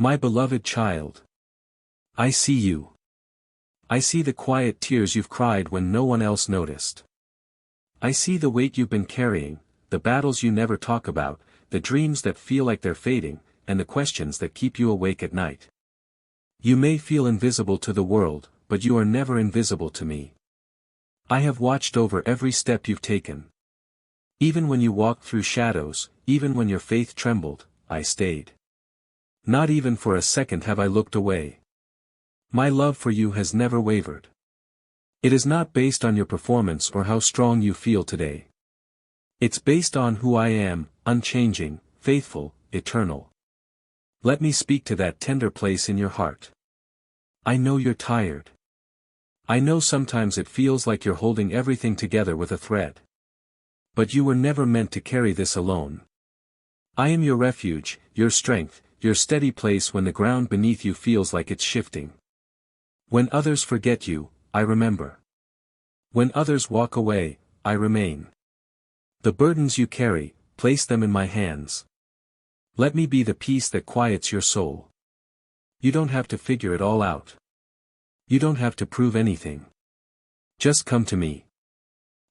My beloved child. I see you. I see the quiet tears you've cried when no one else noticed. I see the weight you've been carrying, the battles you never talk about, the dreams that feel like they're fading, and the questions that keep you awake at night. You may feel invisible to the world, but you are never invisible to me. I have watched over every step you've taken. Even when you walked through shadows, even when your faith trembled, I stayed. Not even for a second have I looked away. My love for you has never wavered. It is not based on your performance or how strong you feel today. It's based on who I am, unchanging, faithful, eternal. Let me speak to that tender place in your heart. I know you're tired. I know sometimes it feels like you're holding everything together with a thread. But you were never meant to carry this alone. I am your refuge, your strength, your steady place when the ground beneath you feels like it's shifting. When others forget you, I remember. When others walk away, I remain. The burdens you carry, place them in my hands. Let me be the peace that quiets your soul. You don't have to figure it all out. You don't have to prove anything. Just come to me.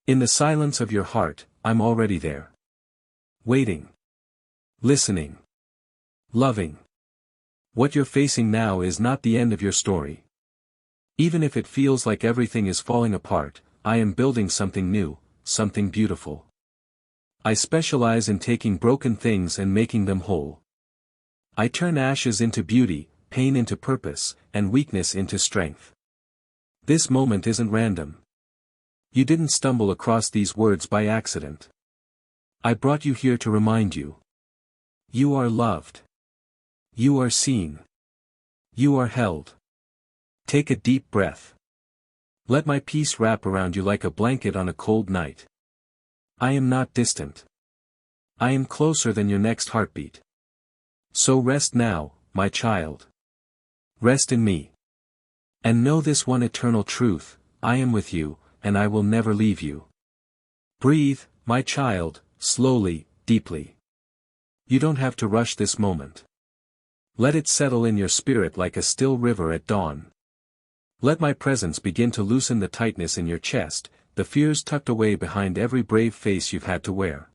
In the silence of your heart, I'm already there. Waiting. Listening. Loving. What you're facing now is not the end of your story. Even if it feels like everything is falling apart, I am building something new, something beautiful. I specialize in taking broken things and making them whole. I turn ashes into beauty, pain into purpose, and weakness into strength. This moment isn't random. You didn't stumble across these words by accident. I brought you here to remind you. You are loved. You are seen. You are held. Take a deep breath. Let my peace wrap around you like a blanket on a cold night. I am not distant. I am closer than your next heartbeat. So rest now, my child. Rest in me. And know this one eternal truth, I am with you, and I will never leave you. Breathe, my child, slowly, deeply. You don't have to rush this moment. Let it settle in your spirit like a still river at dawn. Let my presence begin to loosen the tightness in your chest, the fears tucked away behind every brave face you've had to wear.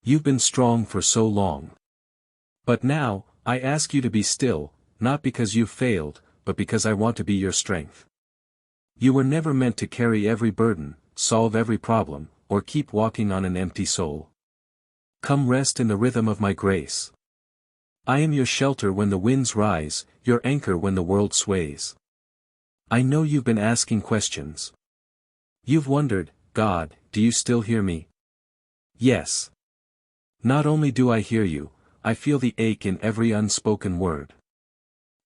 You've been strong for so long. But now, I ask you to be still, not because you've failed, but because I want to be your strength. You were never meant to carry every burden, solve every problem, or keep walking on an empty soul. Come rest in the rhythm of my grace. I am your shelter when the winds rise, your anchor when the world sways. I know you've been asking questions. You've wondered, God, do you still hear me? Yes. Not only do I hear you, I feel the ache in every unspoken word.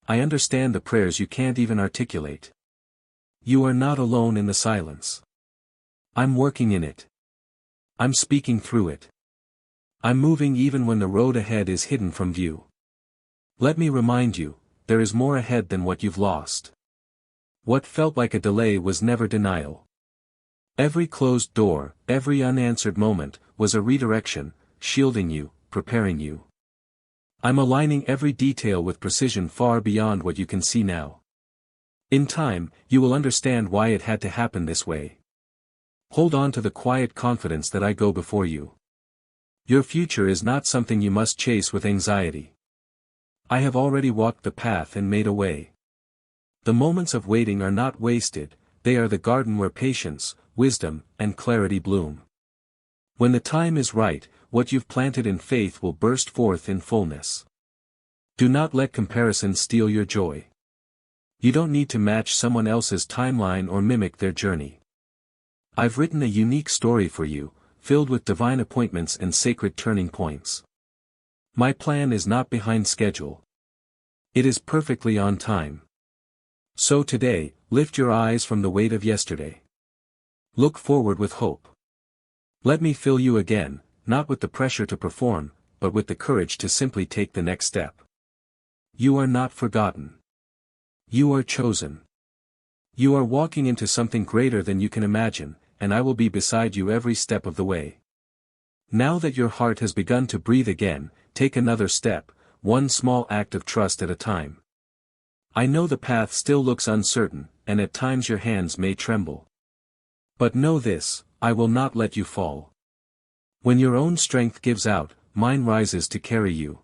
I understand the prayers you can't even articulate. You are not alone in the silence. I'm working in it. I'm speaking through it. I'm moving even when the road ahead is hidden from view. Let me remind you, there is more ahead than what you've lost. What felt like a delay was never denial. Every closed door, every unanswered moment, was a redirection, shielding you, preparing you. I'm aligning every detail with precision far beyond what you can see now. In time, you will understand why it had to happen this way. Hold on to the quiet confidence that I go before you. Your future is not something you must chase with anxiety. I have already walked the path and made a way. The moments of waiting are not wasted, they are the garden where patience, wisdom, and clarity bloom. When the time is right, what you've planted in faith will burst forth in fullness. Do not let comparison steal your joy. You don't need to match someone else's timeline or mimic their journey. I've written a unique story for you, filled with divine appointments and sacred turning points. My plan is not behind schedule. It is perfectly on time. So today, lift your eyes from the weight of yesterday. Look forward with hope. Let me fill you again, not with the pressure to perform, but with the courage to simply take the next step. You are not forgotten. You are chosen. You are walking into something greater than you can imagine, and I will be beside you every step of the way. Now that your heart has begun to breathe again, take another step, one small act of trust at a time. I know the path still looks uncertain, and at times your hands may tremble. But know this, I will not let you fall. When your own strength gives out, mine rises to carry you.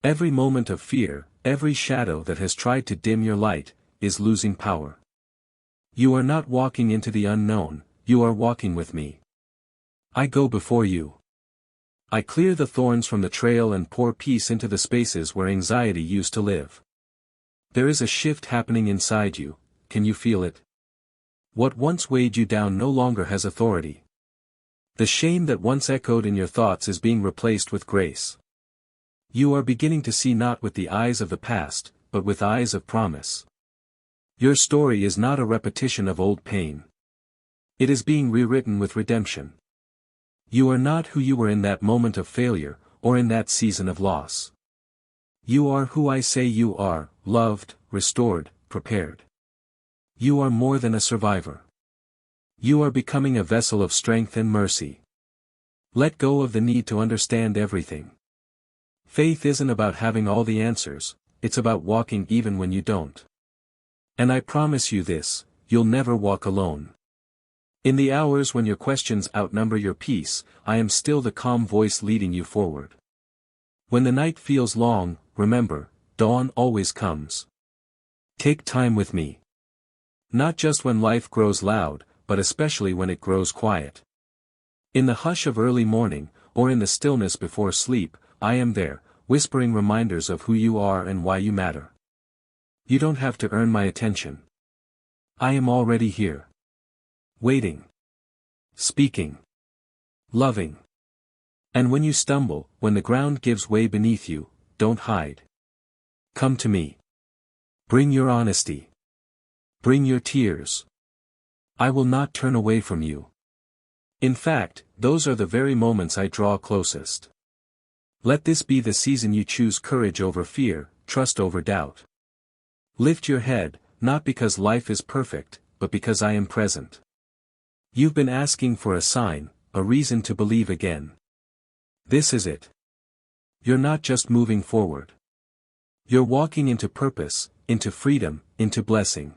Every moment of fear, every shadow that has tried to dim your light, is losing power. You are not walking into the unknown, you are walking with me. I go before you. I clear the thorns from the trail and pour peace into the spaces where anxiety used to live. There is a shift happening inside you, can you feel it? What once weighed you down no longer has authority. The shame that once echoed in your thoughts is being replaced with grace. You are beginning to see not with the eyes of the past, but with eyes of promise. Your story is not a repetition of old pain. It is being rewritten with redemption. You are not who you were in that moment of failure, or in that season of loss. You are who I say you are, loved, restored, prepared. You are more than a survivor. You are becoming a vessel of strength and mercy. Let go of the need to understand everything. Faith isn't about having all the answers, it's about walking even when you don't. And I promise you this, you'll never walk alone. In the hours when your questions outnumber your peace, I am still the calm voice leading you forward. When the night feels long, remember, dawn always comes. Take time with me. Not just when life grows loud, but especially when it grows quiet. In the hush of early morning, or in the stillness before sleep, I am there, whispering reminders of who you are and why you matter. You don't have to earn my attention. I am already here. Waiting. Speaking. Loving. And when you stumble, when the ground gives way beneath you, don't hide. Come to me. Bring your honesty. Bring your tears. I will not turn away from you. In fact, those are the very moments I draw closest. Let this be the season you choose courage over fear, trust over doubt. Lift your head, not because life is perfect, but because I am present. You've been asking for a sign, a reason to believe again. This is it. You're not just moving forward. You're walking into purpose, into freedom, into blessing.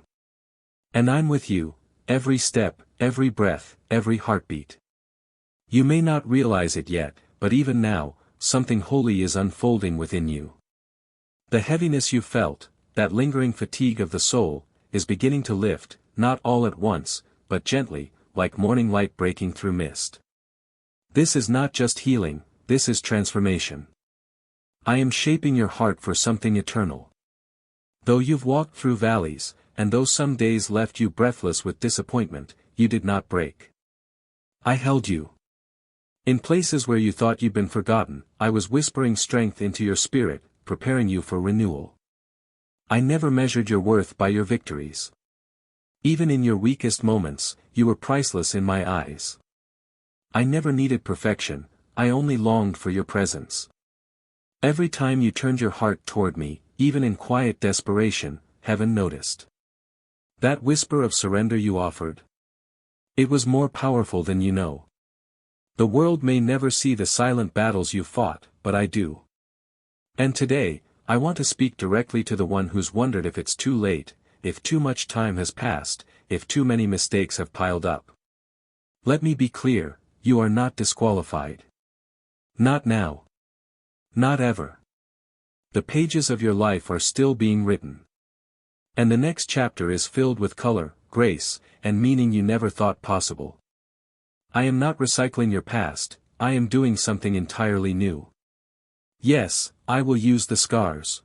And I'm with you, every step, every breath, every heartbeat. You may not realize it yet, but even now, something holy is unfolding within you. The heaviness you felt, that lingering fatigue of the soul, is beginning to lift, not all at once, but gently, like morning light breaking through mist. This is not just healing, this is transformation. I am shaping your heart for something eternal. Though you've walked through valleys, and though some days left you breathless with disappointment, you did not break. I held you. In places where you thought you'd been forgotten, I was whispering strength into your spirit, preparing you for renewal. I never measured your worth by your victories. Even in your weakest moments, you were priceless in my eyes. I never needed perfection, I only longed for your presence. Every time you turned your heart toward me, even in quiet desperation, heaven noticed. That whisper of surrender you offered. It was more powerful than you know. The world may never see the silent battles you fought, but I do. And today, I want to speak directly to the one who's wondered if it's too late, if too much time has passed, if too many mistakes have piled up. Let me be clear, you are not disqualified. Not now. Not ever. The pages of your life are still being written. And the next chapter is filled with color, grace, and meaning you never thought possible. I am not recycling your past, I am doing something entirely new. Yes, I will use the scars.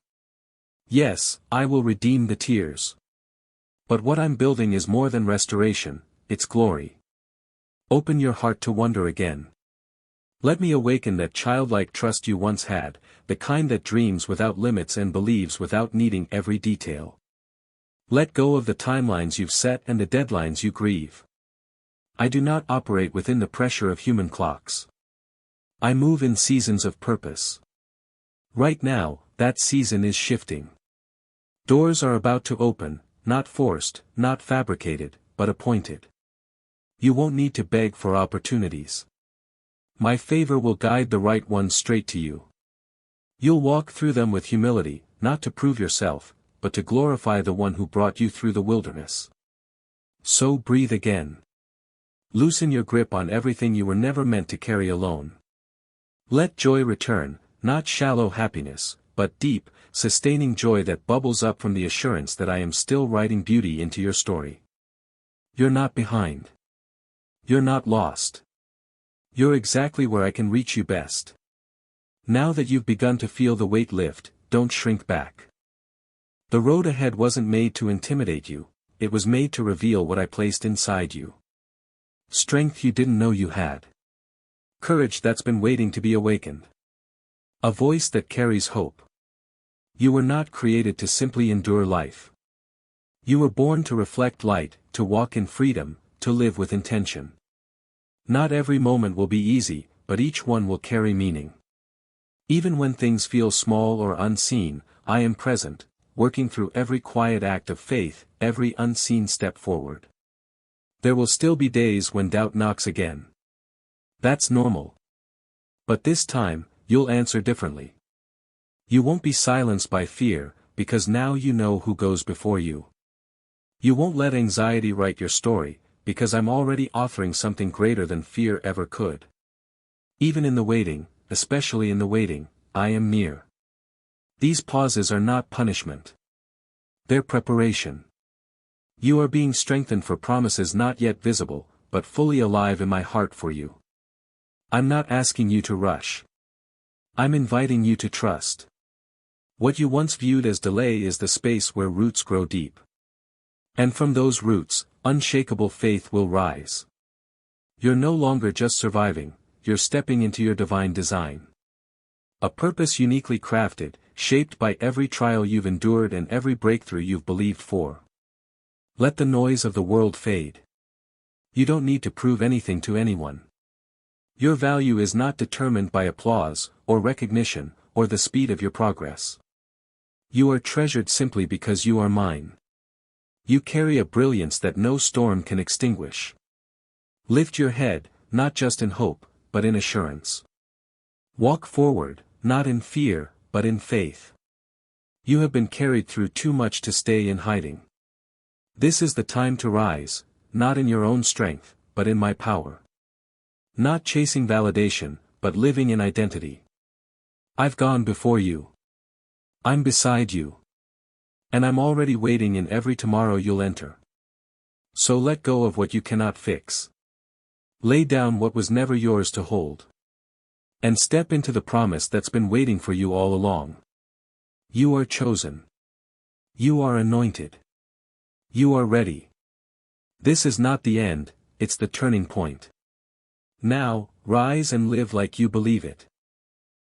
Yes, I will redeem the tears. But what I'm building is more than restoration, it's glory. Open your heart to wonder again. Let me awaken that childlike trust you once had, the kind that dreams without limits and believes without needing every detail. Let go of the timelines you've set and the deadlines you grieve. I do not operate within the pressure of human clocks. I move in seasons of purpose. Right now, that season is shifting. Doors are about to open, not forced, not fabricated, but appointed. You won't need to beg for opportunities. My favor will guide the right ones straight to you. You'll walk through them with humility, not to prove yourself, but to glorify the one who brought you through the wilderness. So breathe again. Loosen your grip on everything you were never meant to carry alone. Let joy return, not shallow happiness, but deep, sustaining joy that bubbles up from the assurance that I am still writing beauty into your story. You're not behind. You're not lost. You're exactly where I can reach you best. Now that you've begun to feel the weight lift, don't shrink back. The road ahead wasn't made to intimidate you, it was made to reveal what I placed inside you. Strength you didn't know you had. Courage that's been waiting to be awakened. A voice that carries hope. You were not created to simply endure life. You were born to reflect light, to walk in freedom, to live with intention. Not every moment will be easy, but each one will carry meaning. Even when things feel small or unseen, I am present, working through every quiet act of faith, every unseen step forward. There will still be days when doubt knocks again. That's normal. But this time, you'll answer differently. You won't be silenced by fear, because now you know who goes before you. You won't let anxiety write your story, because I'm already offering something greater than fear ever could. Even in the waiting, especially in the waiting, I am near. These pauses are not punishment. They're preparation. You are being strengthened for promises not yet visible, but fully alive in my heart for you. I'm not asking you to rush. I'm inviting you to trust. What you once viewed as delay is the space where roots grow deep. And from those roots, unshakable faith will rise. You're no longer just surviving, you're stepping into your divine design. A purpose uniquely crafted, shaped by every trial you've endured and every breakthrough you've believed for. Let the noise of the world fade. You don't need to prove anything to anyone. Your value is not determined by applause, or recognition, or the speed of your progress. You are treasured simply because you are mine. You carry a brilliance that no storm can extinguish. Lift your head, not just in hope, but in assurance. Walk forward, not in fear, but in faith. You have been carried through too much to stay in hiding. This is the time to rise, not in your own strength, but in my power. Not chasing validation, but living in identity. I've gone before you. I'm beside you. And I'm already waiting in every tomorrow you'll enter. So let go of what you cannot fix. Lay down what was never yours to hold. And step into the promise that's been waiting for you all along. You are chosen. You are anointed. You are ready. This is not the end, it's the turning point. Now, rise and live like you believe it.